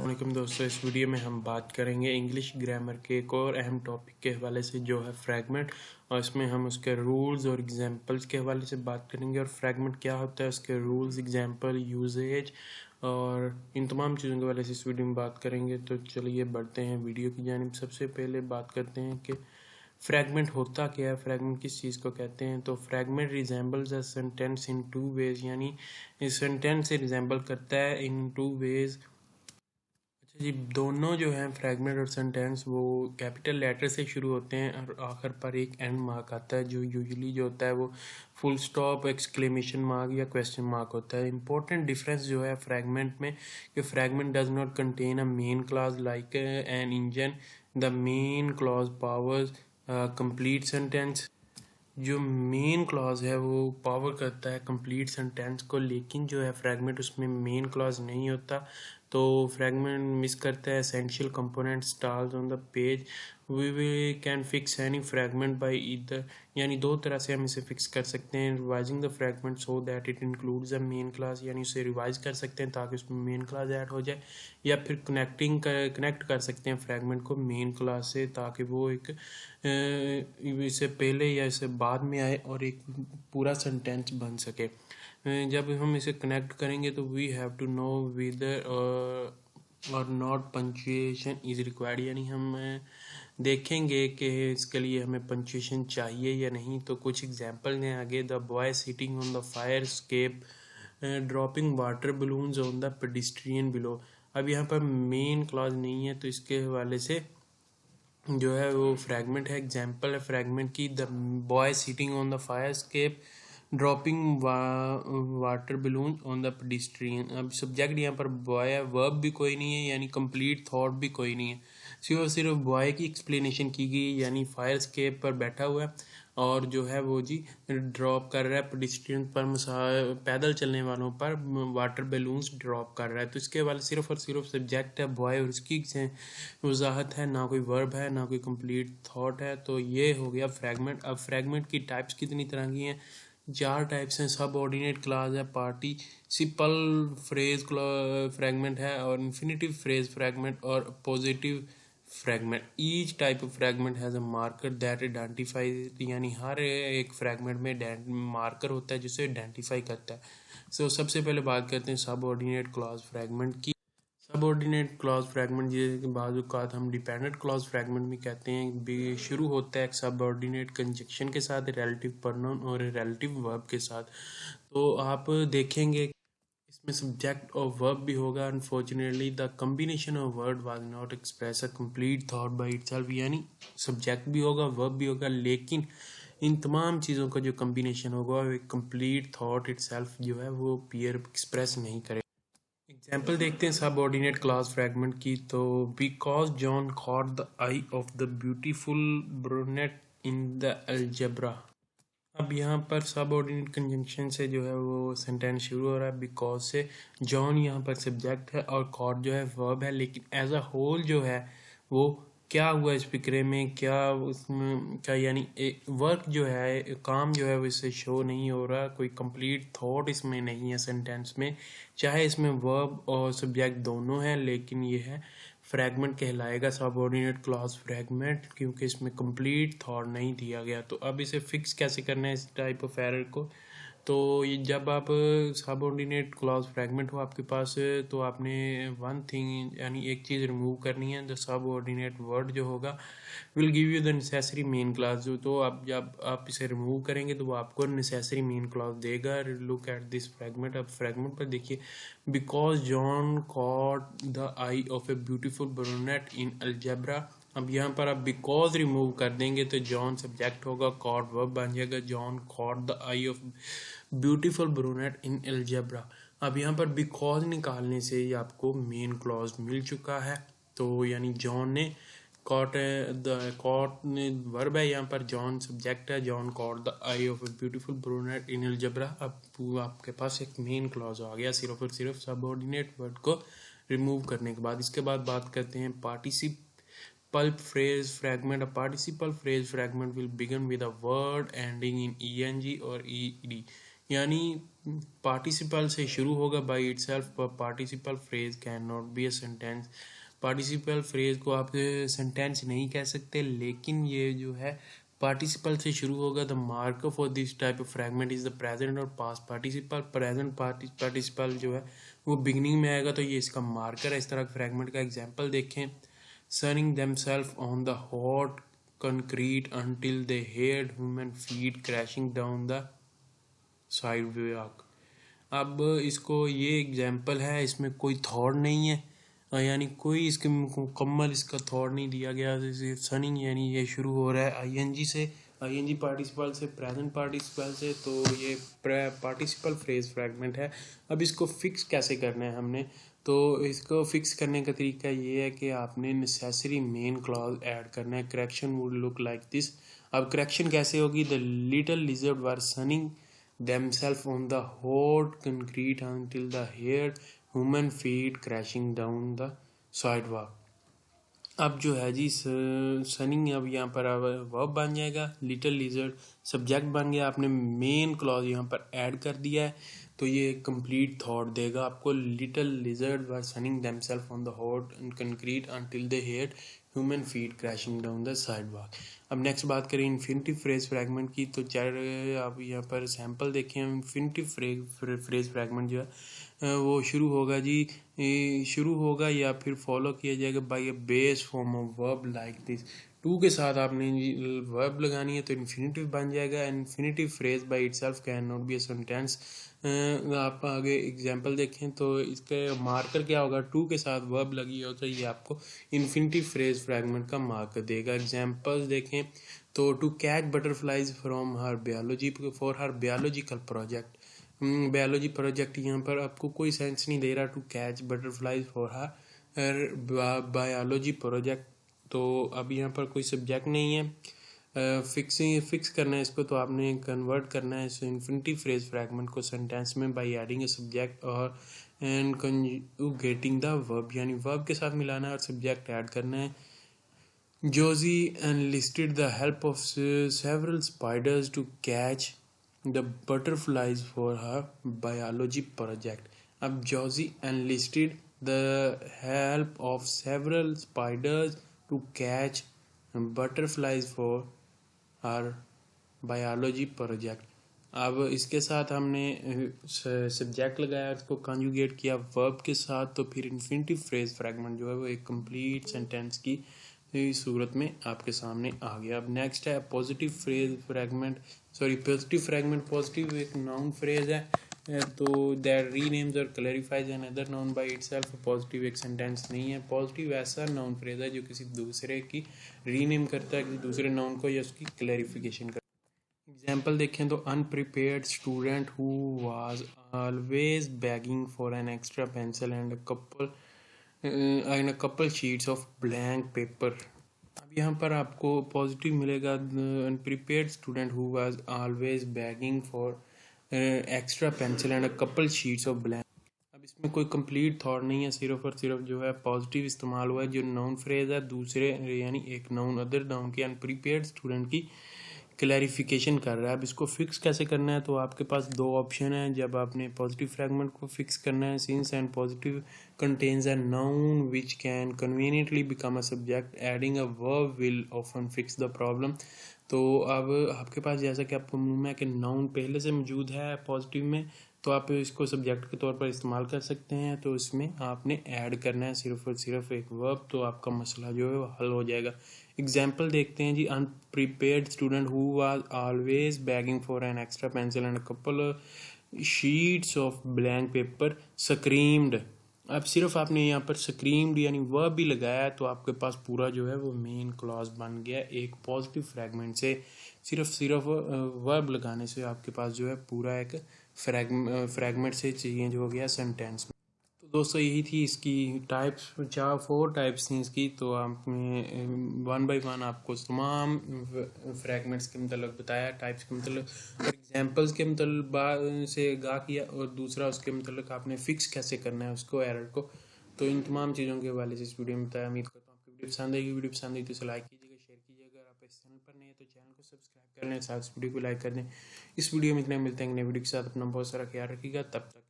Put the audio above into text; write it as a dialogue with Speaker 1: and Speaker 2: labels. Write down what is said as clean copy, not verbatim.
Speaker 1: अस्सलाम दोस्तों, इस वीडियो में हम बात करेंगे इंग्लिश ग्रामर के एक और अहम टॉपिक के हवाले से जो है फ्रैगमेंट। और इसमें हम उसके रूल्स और एग्जांपल्स के हवाले से बात करेंगे और फ्रैगमेंट क्या होता है, उसके रूल्स, एग्जांपल, यूजेज और इन तमाम चीज़ों के हवाले से इस वीडियो में बात करेंगे। तो चलिए बढ़ते हैं वीडियो की जानिब। सबसे पहले बात करते हैं कि फ्रैगमेंट होता क्या है, फ्रैगमेंट किस चीज़ को कहते हैं। तो fragment resembles a sentence in two ways, यानी इस सेंटेंस से रिजेंबल करता है इन टू वेज। अच्छा जी, दोनों जो हैं फ्रैगमेंट और सेंटेंस वो कैपिटल लेटर से शुरू होते हैं और आखिर पर एक एंड मार्क आता है जो यूजुअली जो होता है वो फुल स्टॉप, एक्सक्लेमेशन मार्क या क्वेश्चन मार्क होता है। इंपॉर्टेंट डिफरेंस जो है फ्रैगमेंट में कि fragment does not contain a main clause like an engine. The main clause powers complete sentence. जो मेन क्लॉज है वो पावर करता है कंप्लीट सेंटेंस को, लेकिन जो है फ्रैगमेंट उसमें मेन क्लॉज नहीं होता। तो फ्रैगमेंट मिस करता है essential component stars on the page. We can fix any fragment by either, यानी दो तरह से हम इसे फिक्स कर सकते हैं। Revising the fragment so that it includes a main class, यानी उसे रिवाइज कर सकते हैं ताकि उसमें मेन क्लास ऐड हो जाए, या फिर कनेक्ट कर सकते हैं फ्रैगमेंट को मेन क्लास से ताकि वो एक इससे पहले या इससे बाद में आए और एक पूरा सेंटेंस बन सके। जब हम इसे कनेक्ट करेंगे तो वी हैव टू नो विदर और नॉट पंचुएशन इज रिक्वायर्ड, यानी हम देखेंगे कि इसके लिए हमें पंचुएशन चाहिए या नहीं। तो कुछ एग्जांपल हैं आगे। The boy sitting on the fire escape, dropping water balloons on the pedestrian below. अब यहाँ पर मेन क्लॉज नहीं है तो इसके हवाले से जो है वो फ्रैगमेंट है, एग्जाम्पल है फ्रैगमेंट की। The boy sitting on the fire escape, dropping water balloon on the pedestrian. अब सब्जेक्ट यहाँ पर बॉय है, वर्ब भी कोई नहीं है, यानी कंप्लीट थॉट भी कोई नहीं है, सिर्फ बॉय की एक्सप्लेनेशन की गई, यानी फायर स्केप पर बैठा हुआ है और जो है वो जी ड्रॉप कर रहा है पेडिस्ट्रियन पर, पैदल चलने वालों पर वाटर बैलून्स ड्रॉप कर रहा है। तो इसके वाले सिर्फ और सिर्फ सब्जेक्ट है बॉय और उसकी वजाहत है, ना कोई वर्ब है ना कोई कंप्लीट थॉट है। तो ये हो गया फ्रैगमेंट। अब फ्रैगमेंट की टाइप्स कितनी तरह की हैं? 4 टाइप्स हैं। सब ऑर्डिनेट क्लास है, पार्टिसिपल फ्रेज फ्रैगमेंट है, और इन्फिनिटिव फ्रेज फ्रैगमेंट और positive fragment. Each type of fragment has a marker that identify, यानी हर एक फ्रैगमेंट में मार्कर होता है जिसे आइडेंटिफाई करता है। सबसे पहले बात करते हैं सब ऑर्डिनेट क्लॉज फ्रैगमेंट की। सब ऑर्डिनेट क्लॉज फ्रैगमेंट जैसे कि बाज़ औक़ात हम डिपेंडेंट क्लॉज फ्रैगमेंट भी कहते हैं, शुरू होता है एक सब ऑर्डिनेट कंजक्शन के साथ, रिलेटिव प्रोनाउन और रिलेटिव वर्ब के साथ। तो आप देखेंगे इसमें सब्जेक्ट और वर्ब भी होगा। Unfortunately the combination of word was not express a complete thought by itself, यानी सब्जेक्ट भी होगा वर्ब भी होगा, लेकिन इन तमाम चीज़ों का जो कम्बिनेशन होगा वो एक कंप्लीट थॉट इटसेल्फ जो है वो पीयर एक्सप्रेस नहीं करेगा। एग्जाम्पल देखते हैं सब ऑर्डिनेट क्लास फ्रैगमेंट की। तो because John caught the I of the beautiful brunette in the algebra. अब यहाँ पर सब ऑर्डिनेट कंजंक्शन से जो है वो सेंटेंस शुरू हो रहा है बिकॉज से। जॉन यहाँ पर सब्जेक्ट है और कॉट जो है वर्ब है, लेकिन एज अ होल जो है वो क्या हुआ इस फिक्रे में, क्या उसमें क्या, यानी वर्क जो है, काम जो है वो इससे शो नहीं हो रहा, कोई कंप्लीट थॉट इसमें नहीं है सेंटेंस में। चाहे इसमें वर्ब और सब्जेक्ट दोनों हैं, लेकिन ये है फ्रैगमेंट कहलाएगा सबऑर्डिनेट क्लॉज फ्रैगमेंट, क्योंकि इसमें कंप्लीट थॉट नहीं दिया गया। तो अब इसे फिक्स कैसे करना है इस टाइप ऑफ एरर को? तो ये जब आप सबऑर्डिनेट क्लॉज फ्रैगमेंट हो आपके पास, तो आपने वन थिंग यानी एक चीज़ रिमूव करनी है। द सबऑर्डिनेट वर्ड जो होगा will give you the necessary main clause. तो आप जब आप इसे रिमूव करेंगे तो वो आपको नेसेसरी मेन क्लॉज देगा। Look at this fragment. अब फ्रैगमेंट पर देखिए, because John caught the I of a beautiful brunette in algebra. अब यहाँ पर आप बिकॉज रिमूव कर देंगे तो जॉन सब्जेक्ट होगा, कॉट वर्ब बन जाएगा। John caught the I of beautiful brunette in algebra. अब यहाँ पर बिकॉज निकालने से ही आपको मेन क्लॉज मिल चुका है। तो यानी जॉन ने कॉट, कॉट ने वर्ब है, यहाँ पर जॉन सब्जेक्ट है। John caught the I of a beautiful brunette in algebra. अब आपके पास एक मेन क्लॉज आ गया सिर्फ और सिर्फ सबऑर्डिनेट वर्ड को रिमूव करने के बाद। इसके बाद बात करते हैं participle phrase fragment. A participle phrase fragment will begin with a word ending in eng or ed, यानी पार्टिसिपल से शुरू होगा by itself. Participle phrase can not be a sentence. Participle phrase को आप सेंटेंस नहीं कह सकते, लेकिन ये जो है पार्टिसिपल से शुरू होगा। The marker for this type of fragment is the present और पास्ट पार्टिसिपल। प्रेजेंट पार्टिसिपल जो है वो बिगनिंग में आएगा, तो ये इसका मार्कर है। इस तरह फ्रैगमेंट का एग्जाम्पल देखें। sunning themselves on the hot concrete until they heard human feet crashing down the sidewalk। अब इसको ये एग्जाम्पल है, इसमें कोई थॉट नहीं है, यानी कोई इसके मुकम्मल इसका थॉट नहीं दिया गया। जैसे सनिंग यानी ये शुरू हो रहा है आईएनजी से, आईएनजी पार्टिसिपल से, प्रेजेंट पार्टिसिपल से, तो ये पार्टिसिपल फ्रेज फ्रैगमेंट है। अब इसको फिक्स कैसे करना है हमने, तो इसको फिक्स करने का तरीका ये है कि आपने नेसेसरी मेन क्लॉज ऐड करना है। Correction would look like this. अब करेक्शन कैसे होगी, the little lizard were sunning themselves on the hot concrete until they heard human feet crashing down the sidewalk। अब जो है जी सनिंग, अब यहाँ पर अब वर्ब बन जाएगा, लिटिल लिजर्ड सब्जेक्ट बन गया, आपने मेन क्लॉज यहाँ पर ऐड कर दिया है, तो ये कंप्लीट थॉट देगा आपको। Little lizard were sunning themself on the hot concrete until they heard human feet crashing down the sidewalk. अब नेक्स्ट बात करें इन्फिनिटिव फ्रेज फ्रैगमेंट की, तो चाहे आप यहाँ पर सैम्पल देखें। इन्फिनिटिव फ्रेज फ्रैगमेंट जो है वो शुरू होगा जी, शुरू होगा या फिर फॉलो किया जाएगा by a base form of verb like this. To के साथ आपने वर्ब लगानी है तो इन्फिनिटिव बन जाएगा। Infinitive phrase by itself can not be a sentence. आप आगे एग्जांपल देखें तो इसके मार्कर क्या होगा, टू के साथ वर्ब लगी हो तो ये आपको इन्फिनिटिव फ्रेज फ्रैगमेंट का मार्कर देगा। एग्जांपल्स देखें तो to catch butterflies from her biology for her biological project. Biology project यहाँ पर आपको कोई सेंस नहीं दे रहा, to catch butterflies for her biology project, तो अब यहाँ पर कोई सब्जेक्ट नहीं है। फिक्स करना है इसको, तो आपने कन्वर्ट करना है इस इन्फिनिटिव फ्रेज फ्रैगमेंट को सेंटेंस में बाय एडिंग ए सब्जेक्ट और एंड कंजुगेटिंग द वर्ब, यानी वर्ब के साथ मिलाना है और सब्जेक्ट ऐड करना है। Josie enlisted the help of several spiders to catch the butterflies for her biology project। अब Josie enlisted the help of several spiders to catch butterflies for her biology project। अब इसके साथ हमने subject लगाया, उसको conjugate किया verb के साथ, तो फिर इन्फिनिटिव फ्रेज फ्रैगमेंट जो है वो एक कंप्लीट सेंटेंस की सूरत में आपके सामने आ गया। अब नेक्स्ट है positive phrase fragment, sorry positive fragment. Positive एक नाउन फ्रेज है, तो दैट रीनेम्स और clarifies another noun by itself. Positive एक सेंटेंस नहीं है। पॉजिटिव ऐसा नाउन फ्रेज है जो किसी दूसरे की रीनेम करता है, किसी दूसरे नाउन को, या उसकी क्लैरिफिकेशन करता है। एग्जाम्पल देखें तो अनप्रिपेयर्ड student who was always begging for an extra pencil and a couple sheets of blank paper. अब यहाँ पर आपको पॉजिटिव मिलेगा, अनप्रिपेयर्ड student who was always begging for extra pencil and a couple sheets of blank. अब इसमें कोई complete thought नहीं है, सिर्फ और सिर्फ जो है पॉजिटिव इस्तेमाल हुआ है, जो नाउन फ्रेज है दूसरे यानी एक नाउन अदर नाउन के अनप्रिपेयर्ड स्टूडेंट की क्लैरिफिकेशन कर रहा है। अब इसको फिक्स कैसे करना है, तो आपके पास दो ऑप्शन है जब आपने पॉजिटिव फ्रैगमेंट को फिक्स करना है। Since and positive contains a noun which can conveniently become a subject, adding a verb will often fix the problem. तो अब आपके पास जैसा कि आपको मालूम है कि नाउन पहले से मौजूद है पॉजिटिव में, तो आप इसको सब्जेक्ट के तौर पर इस्तेमाल कर सकते हैं, तो इसमें आपने ऐड करना है सिर्फ और सिर्फ एक वर्ब, तो आपका मसला जो है वो हल हो जाएगा। एग्जाम्पल देखते हैं जी। Unprepared student who was always begging for an extra pencil and couple sheets of blank paper screamed. अब सिर्फ आपने यहाँ पर स्क्रीम्ड यानी वर्ब भी लगाया है, तो आपके पास पूरा जो है वो मेन क्लॉज बन गया एक पॉजिटिव फ्रैगमेंट से। सिर्फ वर्ब लगाने से आपके पास जो है पूरा एक फ्रैगमेंट से चेंज हो गया सेंटेंस में। तो दोस्तों यही थी इसकी टाइप्स, 4 टाइप्स थी इसकी, तो आपने वन बाय वन आपको तमाम फ्रैगमेंट्स के मतलब बताया, टाइप्स के मतलब और एग्जांपल्स के मतलब से आगाह किया, और दूसरा उसके मतलब आपने फिक्स कैसे करना है उसको, एरर को। तो इन तमाम चीज़ों के हवाले से इस वीडियो में बताया। उम्मीद करता हूँ आपकी वीडियो पसंद आएगी। वीडियो पसंद आई तो इसे लाइक कीजिएगा, शेयर कीजिएगा। अगर आप इस चैनल पर नए हैं तो चैनल को सब्सक्राइब कर लें, साथ इस वीडियो को लाइक कर दें। इस वीडियो में इतना, मिलते हैं नए वीडियो के साथ। अपना बहुत सारा ख्याल रखिएगा, तब तक